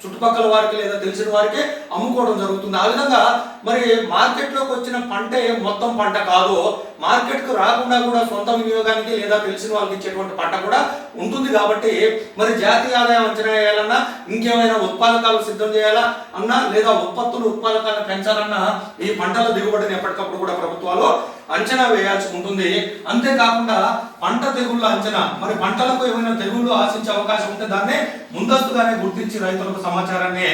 చుట్టుపక్కల వారికి లేదా తెలిసిన వారికి అమ్ముకోవడం జరుగుతుంది. ఆ విధంగా మరి మార్కెట్లోకి వచ్చిన పంటే మొత్తం పంట కాదు, మార్కెట్కు రాకుండా కూడా సొంత వినియోగానికి లేదా తెలిసిన వాళ్ళకి ఇచ్చేటువంటి పంట కూడా ఉంటుంది. కాబట్టి మరి జాతీయ ఆదాయం అంచనా వేయాలన్నా, ఇంకేమైనా ఉత్పాదకాలు సిద్ధం చేయాలా అన్నా, లేదా ఉత్పాదకాలను పెంచాలన్నా ఈ పంటల దిగుబడిని ఎప్పటికప్పుడు కూడా ప్రభుత్వాలు అంచనా వేయాల్సి ఉంటుంది. అంతేకాకుండా పంట తెగుళ్ళ అంచనా, మరి పంటలకు ఏమైనా తెగుళ్ళు ఆశించే అవకాశం ఉంటే దాన్ని ముందస్తుగానే గుర్తించి రైతులకు సమాచారాన్ని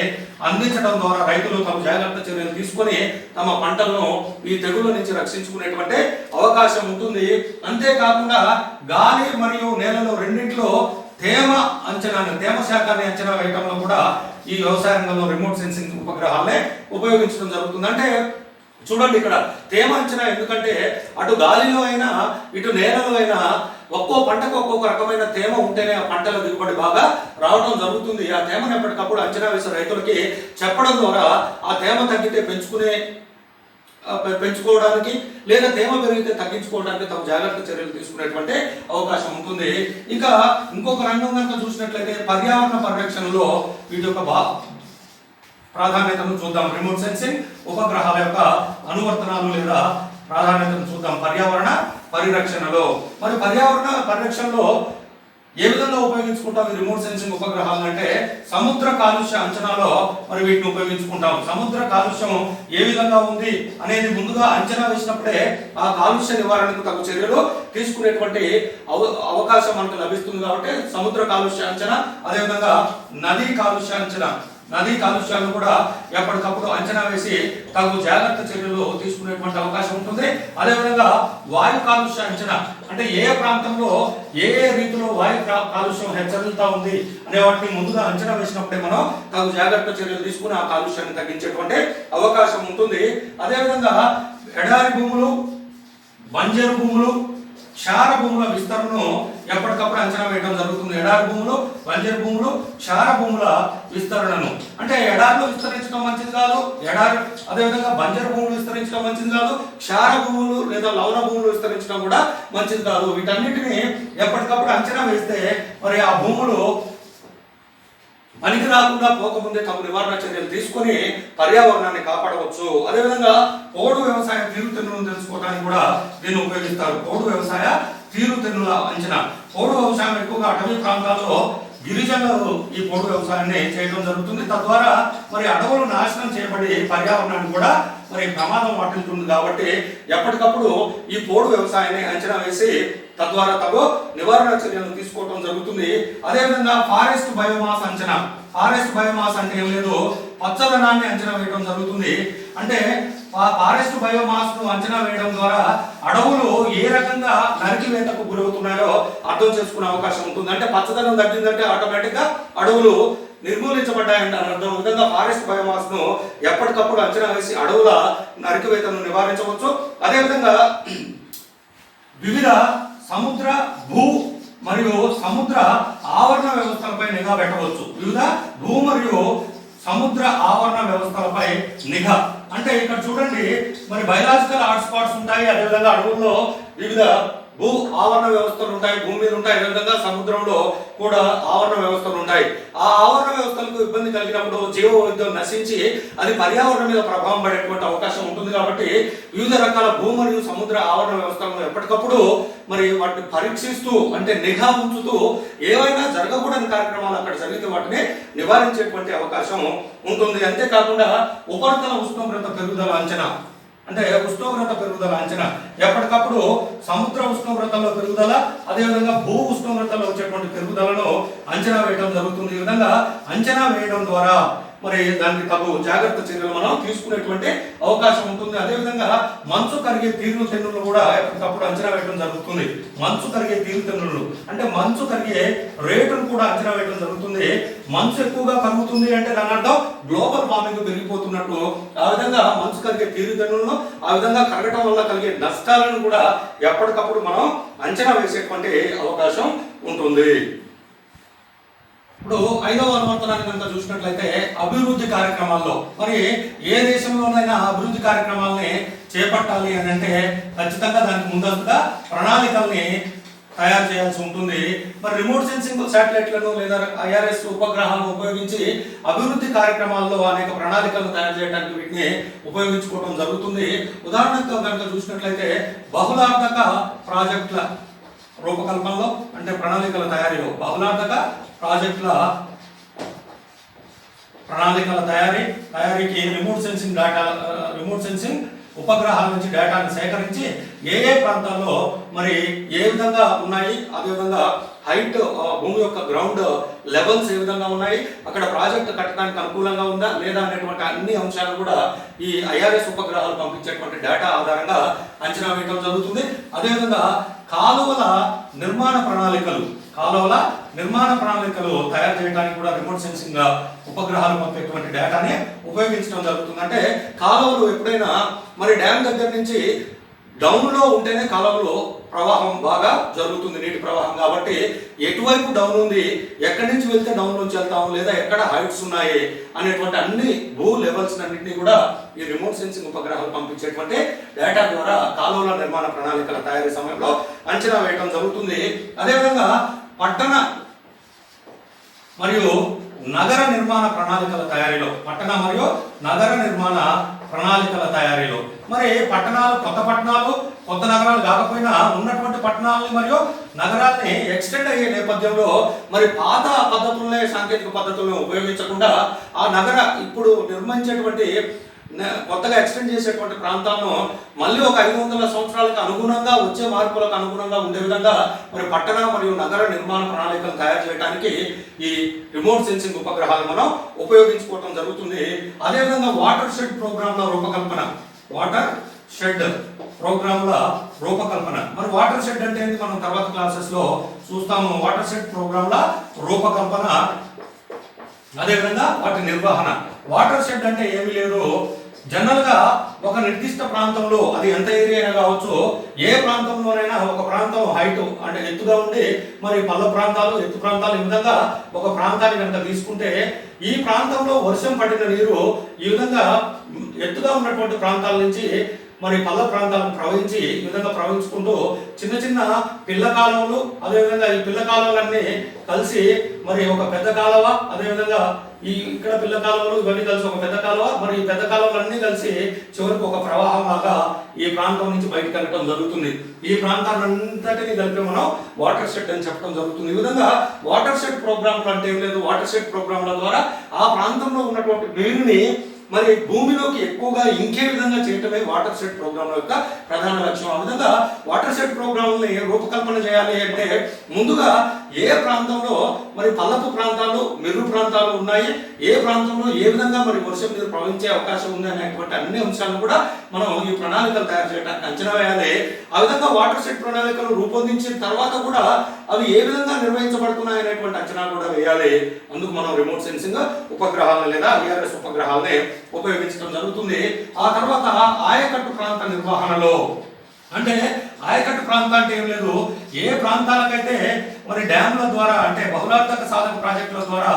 అందించడం ద్వారా రైతులు తమ జాగ్రత్త చర్యలు తీసుకొని తమ పంటలను ఈ తెగుళ్ళ నుంచి రక్షించుకునేటువంటి అవకాశం ఉంటుంది. అంతేకాకుండా గాలి మరియు నేలలో రెండింటిలో తేమ శాఖాన్ని అంచనా వేయడంలో కూడా ఈ వ్యవసాయ రంగంలో రిమోట్ సెన్సింగ్ ఉపగ్రహాలనే ఉపయోగించడం జరుగుతుంది. అంటే చూడండి, ఇక్కడ తేమ అంచనా ఎందుకంటే అటు గాలిలో అయినా ఇటు నేలలో అయినా ఒక్కో పంటకు ఒక్కొక్క రకమైన తేమ ఉంటేనే ఆ పంటల దిగుబడి బాగా రావడం జరుగుతుంది. ఆ తేమను ఎప్పటికప్పుడు అంచనా వేసే రైతులకి చెప్పడం ద్వారా ఆ తేమ తగ్గితే పెంచుకోవడానికి లేదా తేమ పెరిగితే తగ్గించుకోవడానికి తమ జాగ్రత్త చర్యలు తీసుకునేటువంటి అవకాశం ఉంటుంది. ఇంకా ఇంకొక రంగం కనుక చూసినట్లయితే పర్యావరణ పరిరక్షణలో వీటి యొక్క ప్రాధాన్యతను చూద్దాం. రిమోట్ సెన్సింగ్ ఉపగ్రహాల యొక్క అనువర్తనాలు లేదా ప్రాధాన్యతను చూద్దాం. పర్యావరణ పరిరక్షణలో, మరి పర్యావరణ పరిరక్షణలో ఏ విధంగా ఉపయోగించుకుంటాం ఈ రిమోట్ సెన్సింగ్ ఉపగ్రహాలు అంటే సముద్ర కాలుష్య అంచనాలో మరి వీటిని ఉపయోగించుకుంటాం. సముద్ర కాలుష్యం ఏ విధంగా ఉంది అనేది ముందుగా అంచనా వేసినప్పుడే ఆ కాలుష్య నివారణకు తగు చర్యలు తీసుకునేటువంటి అవకాశం మనకు లభిస్తుంది. కాబట్టి సముద్ర కాలుష్య అంచనా, అదేవిధంగా నదీ కాలుష్యాలను కూడా ఎప్పటికప్పుడు అంచనా వేసి తగు జాగ్రత్త చర్యలు తీసుకునేటువంటి అవకాశం ఉంటుంది. అదేవిధంగా వాయు కాలుష్య అంచనా, అంటే ఏ ప్రాంతంలో ఏ రీతిలో వాయు కాలుష్యం హెచ్చరిల్తా ఉంది అనే వాటిని ముందుగా అంచనా వేసినప్పుడే మనం తగు జాగ్రత్త చర్యలు తీసుకుని ఆ కాలుష్యాన్ని తగ్గించేటువంటి అవకాశం ఉంటుంది. అదేవిధంగా ఎడారి భూములు, బంజరు భూములు, క్షార భూముల విస్తరణను ఎప్పటికప్పుడు అంచనా వేయడం జరుగుతుంది. ఎడారి భూములు, బంజరు భూములు, క్షార భూముల విస్తరణను, అంటే ఎడారిలో విస్తరించడం మంచిది కాదు, అదేవిధంగా బంజరు భూములు విస్తరించడం మంచిది కాదు, క్షార భూములు లేదా లవణ భూములు విస్తరించడం కూడా మంచిది కాదు. వీటన్నిటిని ఎప్పటికప్పుడు అంచనా వేస్తే మరి ఆ భూములు పనికి రాకుండా పోకముందే తమ నివారణ చర్యలు తీసుకొని పర్యావరణాన్ని కాపాడవచ్చు. అదేవిధంగా పోడు వ్యవసాయ తీరుతెన్నులను తెలుసుకోవడానికి కూడా దీన్ని ఉపయోగిస్తారు. పోడు వ్యవసాయ తీరుతెన్నుల అంచనా. పోడు వ్యవసాయం ఎక్కువగా అటవీ ప్రాంతాల్లో గిరిజనులు ఈ పోడు వ్యవసాయాన్ని చేయడం జరుగుతుంది. తద్వారా మరి అడవులు నాశనం చేయబడి పర్యావరణానికి కూడా మరి ప్రమాదం వాటిల్తుంది. కాబట్టి ఎప్పటికప్పుడు ఈ పోడు వ్యవసాయాన్ని అంచనా వేసి తద్వారా తగు నివారణ చర్యలు తీసుకోవడం జరుగుతుంది. అదేవిధంగా ఫారెస్ట్ బయోమాస్ అంచనా. ఫారెస్ట్ బయోమాస్ అంటే ఏం లేదు, పచ్చదనాన్ని అంచనా వేయడం జరుగుతుంది. అంటే ఫారెస్ట్ బయోమాస్ ను అంచనా వేయడం ద్వారా అడవులు ఏ రకంగా నరికివేతకు గురవుతున్నాయో అర్థం చేసుకునే అవకాశం ఉంటుంది. అంటే పచ్చదనం తగ్గిందంటే ఆటోమేటిక్ గా అడవులు నిర్మూలించబడ్డాయంటే అర్థం. విధంగా ఫారెస్ట్ బయోమాస్ ను ఎప్పటికప్పుడు అంచనా వేసి అడవుల నరికివేతను నివారించవచ్చు. అదేవిధంగా వివిధ సముద్ర, భూ మరియు సముద్ర ఆవరణ వ్యవస్థలపై నిఘా పెట్టవచ్చు. వివిధ భూ మరియు సముద్ర ఆవరణ వ్యవస్థలపై నిఘా అంటే ఇక్కడ చూడండి, మరి బయలాజికల్ హాట్స్పాట్స్ ఉంటాయి, అదేవిధంగా అడవుల్లో వివిధ భూ ఆవరణ వ్యవస్థలు ఉంటాయి, భూమి మీద ఉంటాయి, అదేవిధంగా సముద్రంలో కూడా ఆవరణ వ్యవస్థలు ఉంటాయి. ఆ ఆవరణ వ్యవస్థలకు ఇబ్బంది కలిగినప్పుడు జీవ వైవిధ్యం నశించి అది పర్యావరణం మీద ప్రభావం పడేటువంటి అవకాశం ఉంటుంది. కాబట్టి వివిధ రకాల భూ మరియు సముద్ర ఆవరణ వ్యవస్థలను ఎప్పటికప్పుడు మరి వాటిని పరీక్షిస్తూ, అంటే నిఘా ఉంచుతూ ఏవైనా జరగకూడని కార్యక్రమాలు అక్కడ జరిగితే వాటిని నివారించేటువంటి అవకాశం ఉంటుంది. అంతేకాకుండా ఉపరితల ఉష్ణోగ్రత పెరుగుదల అంచనా. అంటే ఉష్ణోగ్రత పెరుగుదల అంచనా. ఎప్పటికప్పుడు సముద్ర ఉష్ణోగ్రతలో పెరుగుదల, అదేవిధంగా భూ ఉష్ణోగ్రతలో వచ్చేటువంటి పెరుగుదలను అంచనా వేయడం జరుగుతుంది. ఈ విధంగా అంచనా వేయడం ద్వారా మరి దానికి తగు జాగ్రత్త చర్యలు మనం తీసుకునేటువంటి అవకాశం ఉంటుంది. అదేవిధంగా మంచు కరిగే తీరు తెన్నులు కూడా ఎప్పటికప్పుడు అంచనా వేయడం జరుగుతుంది. మంచు కరిగే తీరు తెన్నులు అంటే మంచు కరిగే రేటును కూడా అంచనా వేయడం జరుగుతుంది. మంచు ఎక్కువగా కరుగుతుంది అంటే దాని అర్థం గ్లోబల్ వార్మింగ్ పెరిగిపోతున్నట్టు. ఆ విధంగా మంచు కరిగే తీరు తెన్నులను, ఆ విధంగా కరగటం వల్ల కలిగే నష్టాలను కూడా ఎప్పటికప్పుడు మనం అంచనా వేసేటువంటి అవకాశం ఉంటుంది. ఇప్పుడు 5వ అనువర్తనాన్ని కనుక చూసినట్లయితే అభివృద్ధి కార్యక్రమాల్లో మరి ఏ దేశంలోనైనా అభివృద్ధి కార్యక్రమాలని చేపట్టాలి అని అంటే ఖచ్చితంగా దానికి ముందస్తుగా ప్రణాళికల్ని తయారు చేయాల్సి ఉంటుంది. మరి రిమోట్ సెన్సింగ్ శాటిలైట్లను లేదా IRS ఉపగ్రహాలను ఉపయోగించి అభివృద్ధి కార్యక్రమాల్లో అనేక ప్రణాళికలను తయారు చేయడానికి వీటిని ఉపయోగించుకోవడం జరుగుతుంది. ఉదాహరణకు కనుక చూసినట్లయితే బహుళార్థక ప్రాజెక్టుల రూపకల్పనలో అంటే ప్రణాళికల తయారీలో బహుళార్థక ప్రాజెక్టుల ప్రణాళికల తయారీకి రిమోట్ సెన్సింగ్ ఉపగ్రహాల నుంచి డేటాను సేకరించి ఏ ప్రాంతాల్లో మరి ఏ విధంగా ఉన్నాయి, అదేవిధంగా హైట్ భూమి యొక్క గ్రౌండ్ లెవెల్స్ ఏ విధంగా ఉన్నాయి, అక్కడ ప్రాజెక్ట్ కట్టడానికి అనుకూలంగా ఉందా లేదా అనేటువంటి అన్ని అంశాలు కూడా ఈ IRS ఉపగ్రహాలు పంపించేటువంటి డేటా ఆధారంగా అంచనా వేయడం జరుగుతుంది. అదేవిధంగా కాలువల నిర్మాణ ప్రణాళికలు తయారు చేయడానికి కూడా రిమోట్ సెన్సింగ్ ఉపగ్రహాలు పంపేటువంటి డేటాని ఉపయోగించడం జరుగుతుంది. అంటే కాలువలు ఎప్పుడైనా మరి డ్యామ్ దగ్గర నుంచి డౌన్లో ఉంటేనే కాలువలో ప్రవాహం బాగా జరుగుతుంది, నీటి ప్రవాహం. కాబట్టి ఎటువైపు డౌన్ ఉంది, ఎక్కడి నుంచి వెళ్తే డౌన్ నుంచి వెళ్తాము, లేదా ఎక్కడ హైట్స్ ఉన్నాయి అనేటువంటి అన్ని భూ లెవెల్స్ అన్నింటినీ కూడా ఈ రిమోట్ సెన్సింగ్ ఉపగ్రహాలు పంపించేటువంటి డేటా ద్వారా కాలువల నిర్మాణ ప్రణాళికల తయారీ సమయంలో అంచనా వేయడం జరుగుతుంది. అదేవిధంగా పట్టణ మరియు నగర నిర్మాణ ప్రణాళికల తయారీలో మరి కొత్త నగరాలు కాకపోయినా ఉన్నటువంటి పట్టణాలని మరియు నగరాల్ని ఎక్స్టెండ్ అయ్యే నేపథ్యంలో మరి పాత పద్ధతులనే, సాంకేతిక పద్ధతులను ఉపయోగించకుండా ఆ ఇప్పుడు నిర్మించేటువంటి కొత్తగా ఎక్స్టెండ్ చేసేటువంటి ప్రాంతాలను మళ్ళీ ఒక 500 సంవత్సరాలకు అనుగుణంగా వచ్చే మార్పులకు అనుగుణంగా ఉండే విధంగా మరి పట్టణ మరియు నగర నిర్మాణ ప్రణాళికలు తయారు చేయడానికి ఈ రిమోట్ సెన్సింగ్ ఉపగ్రహాలు మనం ఉపయోగించుకోవడం జరుగుతుంది. అదేవిధంగా వాటర్ షెడ్ ప్రోగ్రాంల రూపకల్పన మరి వాటర్ షెడ్ అంటే మనం తర్వాత క్లాసెస్ లో చూస్తాము. వాటర్ షెడ్ ప్రోగ్రాంల రూపకల్పన, అదేవిధంగా వాటి నిర్వహణ. వాటర్ షెడ్ అంటే ఏమీ లేదు, జనరల్ గా ఒక నిర్దిష్ట ప్రాంతంలో అది ఎంత ఏరియా అయినా కావచ్చు, ఏ ప్రాంతంలోనైనా ఒక ప్రాంతం హైట్ అంటే ఎత్తుగా ఉండి మరి పల్ల ప్రాంతాలు, ఎత్తు ప్రాంతాలు, ఈ విధంగా ఒక ప్రాంతాన్ని కనుక తీసుకుంటే ఈ ప్రాంతంలో వర్షం పడిన నీరు ఈ విధంగా ఎత్తుగా ఉన్నటువంటి ప్రాంతాల నుంచి మరి పల్ల ప్రాంతాలను ప్రవహించి ఈ విధంగా ప్రవహించుకుంటూ చిన్న చిన్న పిల్ల కాలువలు, అదేవిధంగా ఈ పిల్ల కాలువలన్నీ కలిసి మరి ఒక పెద్ద కాలువ, అదేవిధంగా ఇక్కడ పిల్ల కాలువలు ఇవన్నీ కలిసి ఒక పెద్ద కాలువ, మరి ఈ పెద్ద కాలువలన్నీ కలిసి చివరికి ఒక ప్రవాహం లాగా ఈ ప్రాంతం నుంచి బయటకు వెళ్ళడం జరుగుతుంది. ఈ ప్రాంతాన్నంతటిని కలిపి మనం వాటర్ షెడ్ అని చెప్పడం జరుగుతుంది. ఈ విధంగా వాటర్ షెడ్ ప్రోగ్రాంలు అంటే ఏం లేదు, వాటర్ షెడ్ ప్రోగ్రాంల ద్వారా ఆ ప్రాంతంలో ఉన్నటువంటి నీరుని మరి భూమిలోకి ఎక్కువగా ఇంకే విధంగా చేయటమే వాటర్ షెడ్ ప్రోగ్రామ్ యొక్క ప్రధాన లక్ష్యం. ఆ విధంగా వాటర్ షెడ్ ప్రోగ్రాంని రూపకల్పన చేయాలి అంటే ముందుగా ఏ ప్రాంతంలో మరి పల్లపు ప్రాంతాలు, మెరుగు ప్రాంతాలు ఉన్నాయి, ఏ ప్రాంతంలో ఏ విధంగా మరి వర్షం నీరు ప్రవహించే అవకాశం ఉంది అనేటువంటి అన్ని అంశాలను కూడా మనం ఈ ప్రణాళికలు తయారు చేయడానికి అంచనా వేయాలి. ఆ విధంగా వాటర్ షెడ్ ప్రణాళికలు రూపొందించిన తర్వాత కూడా అవి ఏ విధంగా నిర్వహించబడుతున్నాయి అనేటువంటి అంచనా కూడా వేయాలి. అందుకు మనం రిమోట్ సెన్సింగ్ ఉపగ్రహాలను లేదా IRS ఉపగ్రహాలని ఉపయోగించడం జరుగుతుంది. ఆ తర్వాత ఆయకట్టు ప్రాంత నిర్వహణలో అంటే ఆయకట్టు ప్రాంతం అంటే ఏం లేదు, ఏ ప్రాంతాలకైతే మరి డ్యామ్ల ద్వారా అంటే బహుళార్థక సాధక ప్రాజెక్టుల ద్వారా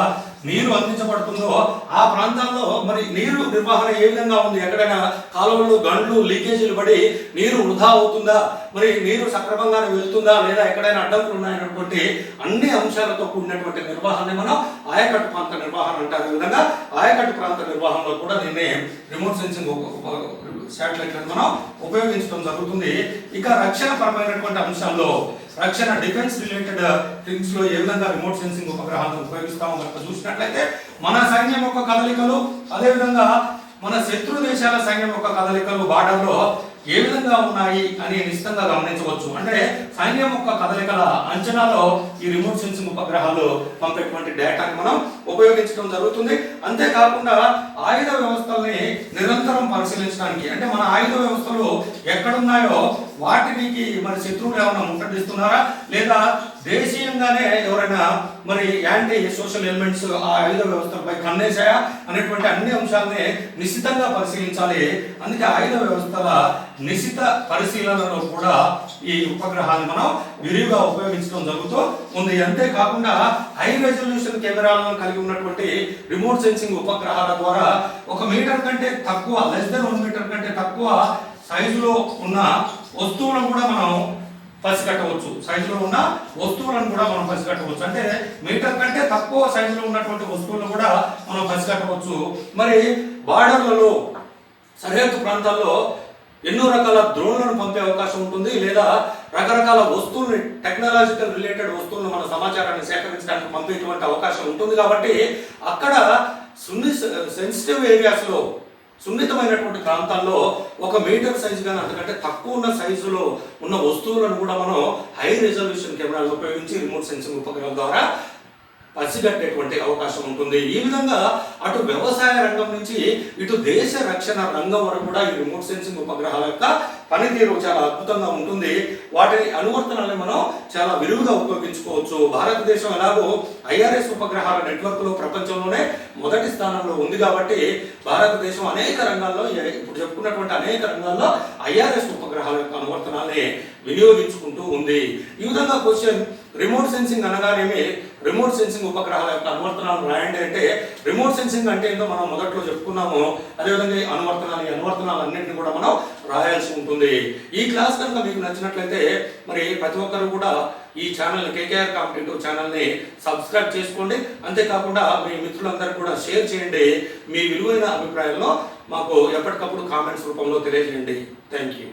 నీరు అందించబడుతుందో ఆ ప్రాంతాల్లో మరి నీరు నిర్వహణ ఏ విధంగా ఉంది, ఎక్కడైనా కాలువలు గండ్లు లీకేజీలు పడి నీరు వృధా అవుతుందా, మరి నీరు సక్రమంగానే వెళ్తుందా, లేదా ఎక్కడైనా అడ్డంకులు ఉన్నాయన్నటువంటి అన్ని అంశాలతో కూడినటువంటి నిర్వహణ మనం ఆయకట్టు ప్రాంత నిర్వహణ అంటారు. ఈ విధంగా ఆయకట్టు ప్రాంత నిర్వహణలో కూడా దీన్ని రిమోట్ సెన్సింగ్ శాటిలైట్లను మనం ఉపయోగించడం జరుగుతుంది. ఇక రక్షణ పరమైనటువంటి అంశాల్లో డిఫెన్స్ రిలేటెడ్ థింగ్స్ లో ఏ విధంగా రిమోట్ సెన్సింగ్ ఉపగ్రహాలను ఉపయోగిస్తామో కనుక చూసినట్లయితే మన సైన్యం యొక్క కదలికలు, అదేవిధంగా మన శత్రు దేశాల సైన్యం యొక్క కదలికలు బార్డర్లో ఏ విధంగా ఉన్నాయి అని నిశ్చితంగా గమనించవచ్చు. అంటే సైన్యం యొక్క కదలికల అంచనాలో ఈ రిమోట్ సెన్సింగ్ ఉపగ్రహాలు పంపేటువంటి డేటాని మనం ఉపయోగించడం జరుగుతుంది. అంతేకాకుండా ఆయుధ వ్యవస్థల్ని నిరంతరం పరిశీలించడానికి, అంటే మన ఆయుధ వ్యవస్థలు ఎక్కడున్నాయో వాటికి మరి శత్రువులు ఏమైనా ముట్టడిస్తున్నారా లేదా దేశీయంగానే ఎవరైనా మరి యాంటీ సోషల్ ఎలిమెంట్స్ ఆ ఆయుధ వ్యవస్థలపై కన్నేశాయా అనేటువంటి అన్ని అంశాలని నిశ్చితంగా పరిశీలించాలి. అందుకే ఆయుధ వ్యవస్థల నిశిత పరిశీలనలో కూడా ఈ ఉపగ్రహాన్ని మనం విరివిగా ఉపయోగించడం జరుగుతూ ఉంది. అంతేకాకుండా హై రెజల్యూషన్ కెమెరాలను కలిగి ఉన్నటువంటి రిమోట్ సెన్సింగ్ ఉపగ్రహాల ద్వారా 1 మీటర్ కంటే తక్కువ, లెస్ దెన్ 1 మీటర్ కంటే తక్కువ సైజులో ఉన్న వస్తువులను కూడా మనం పసిగట్టవచ్చు. సైజులో ఉన్న వస్తువులను కూడా మనం పసిగట్టవచ్చు. అంటే మీటర్ కంటే తక్కువ సైజులో ఉన్నటువంటి వస్తువులను కూడా మనం పసిగట్టవచ్చు. మరి బార్డర్లలో, సరిహద్దు ప్రాంతాల్లో ఎన్నో రకాల డ్రోన్లను పంపే అవకాశం ఉంటుంది, లేదా రకరకాల వస్తువుల్ని, టెక్నాలజికల్ రిలేటెడ్ వస్తువులను మన సమాచారాన్ని సేకరించడానికి పంపేటువంటి అవకాశం ఉంటుంది. కాబట్టి అక్కడ సెన్సిటివ్ ఏరియాస్లో, సున్నితమైనటువంటి ప్రాంతాల్లో 1 మీటర్ సైజు కానీ అంతకంటే తక్కువ ఉన్న సైజులో ఉన్న వస్తువులను కూడా మనం హై రిజల్యూషన్ కెమెరాలను ఉపయోగించి రిమోట్ సెన్సింగ్ ఉపగ్రహం ద్వారా పసిగట్టేటువంటి అవకాశం ఉంటుంది. ఈ విధంగా అటు వ్యవసాయ రంగం నుంచి ఇటు దేశ రక్షణ రంగం వరకు కూడా ఈ రిమోట్ సెన్సింగ్ ఉపగ్రహాల యొక్క పనితీరు చాలా అద్భుతంగా ఉంటుంది. వాటి అనువర్తనాలను మనం చాలా విరివిగా ఉపయోగించుకోవచ్చు. భారతదేశం ఎలాగో IRS ఉపగ్రహాల నెట్వర్క్లో ప్రపంచంలోనే మొదటి స్థానంలో ఉంది కాబట్టి భారతదేశం అనేక రంగాల్లో, ఇప్పుడు చెప్పుకున్నటువంటి అనేక రంగాల్లో IRS ఉపగ్రహాల యొక్క అనువర్తనాన్ని వినియోగించుకుంటూ ఉంది. ఈ విధంగా క్వశ్చన్, రిమోట్ సెన్సింగ్ అనగానేమి, రిమోట్ సెన్సింగ్ ఉపగ్రహాల యొక్క అనువర్తనాలు రాయండి అంటే, రిమోట్ సెన్సింగ్ అంటే ఏంటో మనం మొదట్లో చెప్పుకున్నాము. అదేవిధంగా ఈ అనువర్తనాలు అన్నింటినీ కూడా మనం రాయాల్సి ఉంటుంది. ఈ క్లాస్ కనుక మీకు నచ్చినట్లయితే మరి ప్రతి ఒక్కరు కూడా ఈ ఛానల్ని, KKR కాంపిటేటివ్ ఛానల్ని సబ్స్క్రైబ్ చేసుకోండి. అంతేకాకుండా మీ మిత్రులందరూ కూడా షేర్ చేయండి. మీ విలువైన అభిప్రాయాలను మాకు ఎప్పటికప్పుడు కామెంట్స్ రూపంలో తెలియజేయండి. Thank you.